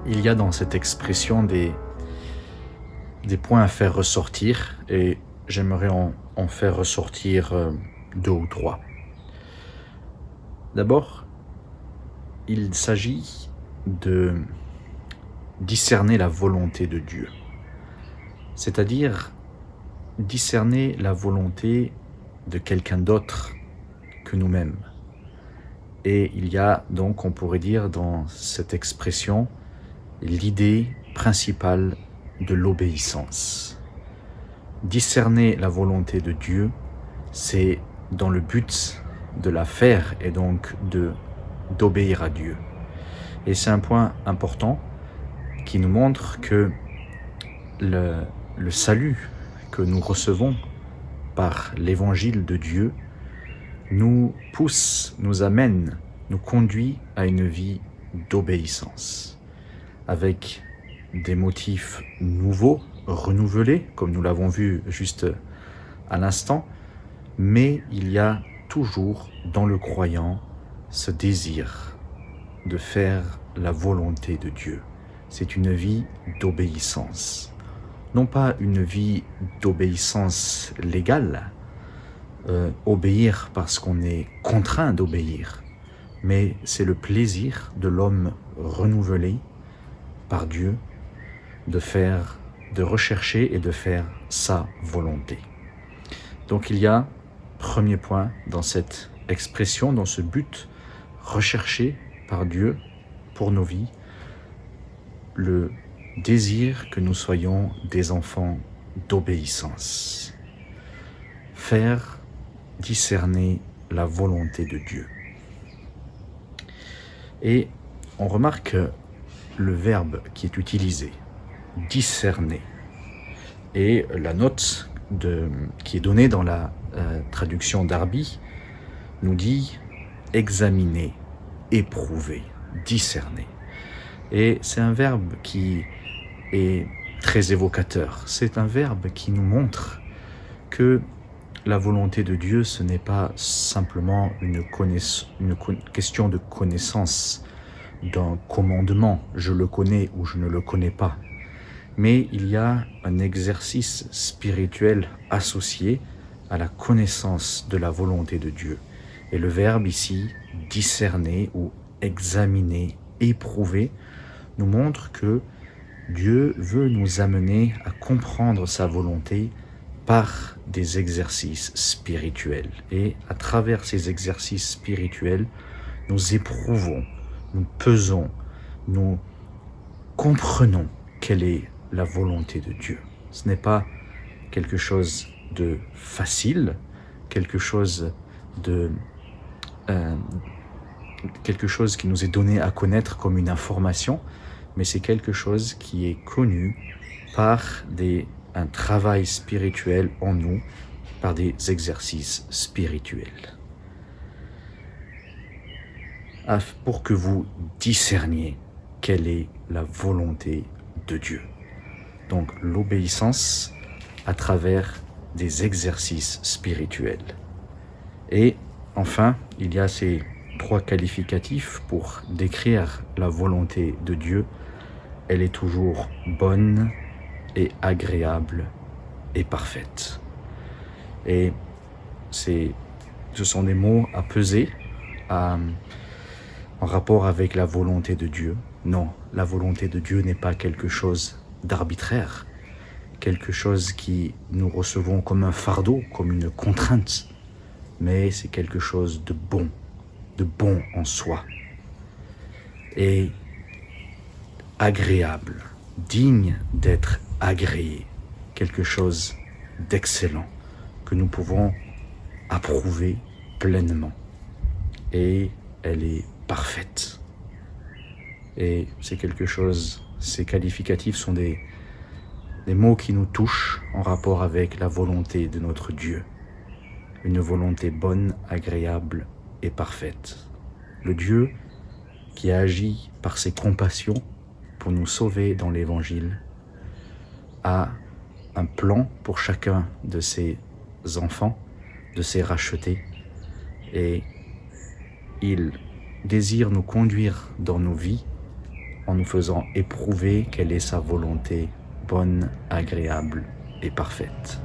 il y a dans cette expression des points à faire ressortir et j'aimerais en faire ressortir 2 ou 3. D'abord, il s'agit de discerner la volonté de Dieu, c'est-à-dire discerner la volonté de quelqu'un d'autre que nous-mêmes. Et il y a donc, on pourrait dire dans cette expression, l'idée principale de l'obéissance. Discerner la volonté de Dieu, c'est dans le but de la faire et donc d'obéir à Dieu. Et c'est un point important qui nous montre que le salut que nous recevons par l'évangile de Dieu nous pousse, nous amène, nous conduit à une vie d'obéissance, avec des motifs nouveaux, renouvelés, comme nous l'avons vu juste à l'instant, mais il y a toujours dans le croyant ce désir de faire la volonté de Dieu. C'est une vie d'obéissance. Non pas une vie d'obéissance légale, obéir parce qu'on est contraint d'obéir, mais c'est le plaisir de l'homme renouvelé par Dieu de rechercher et de faire sa volonté. Donc il y a, premier point dans cette expression, dans ce but recherché par Dieu pour nos vies, le désir que nous soyons des enfants d'obéissance. Faire discerner la volonté de Dieu. Et on remarque le verbe qui est utilisé, discerner. Et la note qui est donnée dans la traduction d'Arby nous dit examiner, éprouver, discerner. Et c'est un verbe qui est très évocateur. C'est un verbe qui nous montre que la volonté de Dieu, ce n'est pas simplement une question de connaissance d'un commandement, je le connais ou je ne le connais pas. Mais il y a un exercice spirituel associé à la connaissance de la volonté de Dieu. Et le verbe ici, discerner ou examiner, éprouver, nous montre que Dieu veut nous amener à comprendre sa volonté par des exercices spirituels. Et à travers ces exercices spirituels, nous éprouvons, nous pesons, nous comprenons quelle est la volonté de Dieu. Ce n'est pas quelque chose de facile, quelque chose qui nous est donné à connaître comme une information, mais c'est quelque chose qui est connu par un travail spirituel en nous, par des exercices spirituels. Pour que vous discerniez quelle est la volonté de Dieu. Donc l'obéissance à travers des exercices spirituels. Et enfin, il y a ces 3 qualificatifs pour décrire la volonté de Dieu. Elle est toujours bonne et agréable et parfaite. Et ce sont des mots à peser en rapport avec la volonté de Dieu. Non, la volonté de Dieu n'est pas quelque chose d'arbitraire, quelque chose qui nous recevons comme un fardeau, comme une contrainte, mais c'est quelque chose de bon en soi, et agréable, digne d'être agréé, quelque chose d'excellent que nous pouvons approuver pleinement. Et elle est parfaite. Et c'est quelque chose, ces qualificatifs sont des mots qui nous touchent en rapport avec la volonté de notre Dieu. Une volonté bonne, agréable et parfaite. Le Dieu qui a agi par ses compassions pour nous sauver dans l'Évangile a un plan pour chacun de ses enfants, de ses rachetés, et il désire nous conduire dans nos vies en nous faisant éprouver quelle est sa volonté bonne, agréable et parfaite.